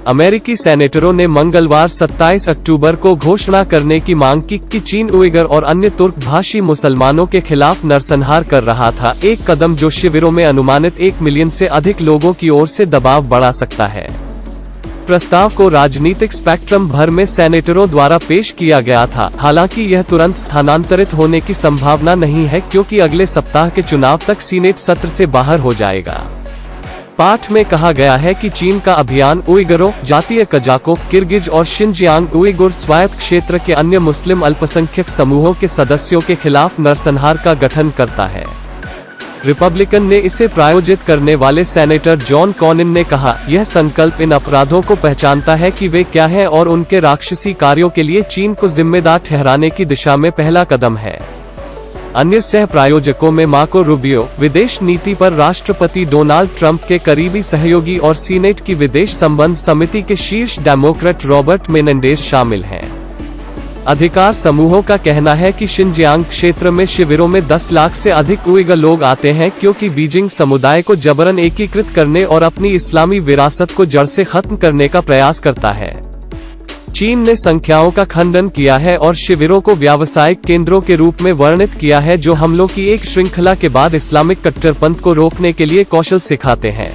अमेरिकी सेनेटरों ने मंगलवार 27 अक्टूबर को घोषणा करने की मांग की कि चीन उइगर और अन्य तुर्क भाषी मुसलमानों के खिलाफ नरसंहार कर रहा था, एक कदम जो शिविरों में अनुमानित 1 मिलियन से अधिक लोगों की ओर से दबाव बढ़ा सकता है। प्रस्ताव को राजनीतिक स्पेक्ट्रम भर में सेनेटरों द्वारा पेश किया गया था, हालांकि यह तुरंत स्थानांतरित होने की संभावना नहीं है क्योंकि अगले सप्ताह के चुनाव तक सीनेट सत्र से बाहर हो जाएगा। पाठ में कहा गया है कि चीन का अभियान उइगरों, जातीय कजाकों, किर्गिज और शिनजियांग उइगुर स्वायत्त क्षेत्र के अन्य मुस्लिम अल्पसंख्यक समूहों के सदस्यों के खिलाफ नरसंहार का गठन करता है। रिपब्लिकन ने इसे प्रायोजित करने वाले सेनेटर जॉन कॉनिन ने कहा, यह संकल्प इन अपराधों को पहचानता है कि वे क्या हैं और उनके राक्षसी कार्यों के लिए चीन को जिम्मेदार ठहराने की दिशा में पहला कदम है। अन्य सह प्रायोजकों में मार्को रूबियो, विदेश नीति पर राष्ट्रपति डोनाल्ड ट्रंप के करीबी सहयोगी और सीनेट की विदेश संबंध समिति के शीर्ष डेमोक्रेट रॉबर्ट मेनेंडेज शामिल हैं। अधिकार समूहों का कहना है कि शिनजियांग क्षेत्र में शिविरों में 10 लाख से अधिक उइगर लोग आते हैं क्योंकि बीजिंग समुदाय को जबरन एकीकृत करने और अपनी इस्लामी विरासत को जड़ से खत्म करने का प्रयास करता है। चीन ने संख्याओं का खंडन किया है और शिविरों को व्यावसायिक केंद्रों के रूप में वर्णित किया है जो हमलों की एक श्रृंखला के बाद इस्लामिक कट्टरपंथ को रोकने के लिए कौशल सिखाते हैं।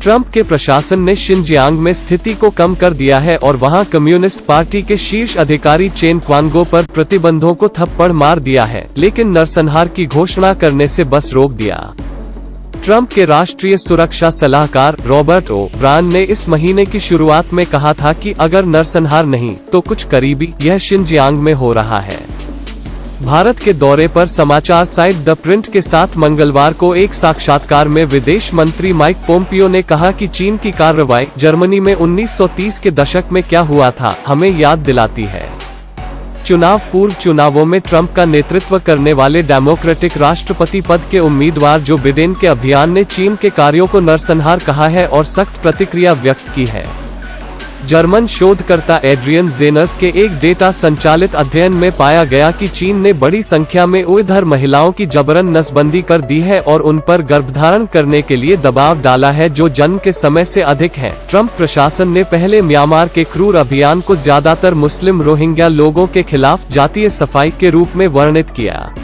ट्रंप के प्रशासन ने शिनजियांग में स्थिति को कम कर दिया है और वहां कम्युनिस्ट पार्टी के शीर्ष अधिकारी चेन क्वांगो पर प्रतिबंधों को थप्पड़ मार दिया है, लेकिन नरसंहार की घोषणा करने से बस रोक दिया। ट्रंप के राष्ट्रीय सुरक्षा सलाहकार रॉबर्ट ओ ब्रायन ने इस महीने की शुरुआत में कहा था कि अगर नरसंहार नहीं तो कुछ करीबी यह शिनजियांग में हो रहा है। भारत के दौरे पर समाचार साइट द प्रिंट के साथ मंगलवार को एक साक्षात्कार में विदेश मंत्री माइक पोम्पियो ने कहा कि चीन की कार्रवाई जर्मनी में 1930 के दशक में क्या हुआ था हमें याद दिलाती है। चुनाव पूर्व चुनावों में ट्रंप का नेतृत्व करने वाले डेमोक्रेटिक राष्ट्रपति पद के उम्मीदवार जो बिडेन के अभियान ने चीन के कार्यों को नरसंहार कहा है और सख्त प्रतिक्रिया व्यक्त की है। जर्मन शोधकर्ता एड्रियन जेनर्स के एक डेटा संचालित अध्ययन में पाया गया कि चीन ने बड़ी संख्या में उइगर महिलाओं की जबरन नसबंदी कर दी है और उन पर गर्भधारण करने के लिए दबाव डाला है जो जन्म के समय से अधिक है। ट्रंप प्रशासन ने पहले म्यांमार के क्रूर अभियान को ज्यादातर मुस्लिम रोहिंग्या लोगों के खिलाफ जातीय सफाई के रूप में वर्णित किया।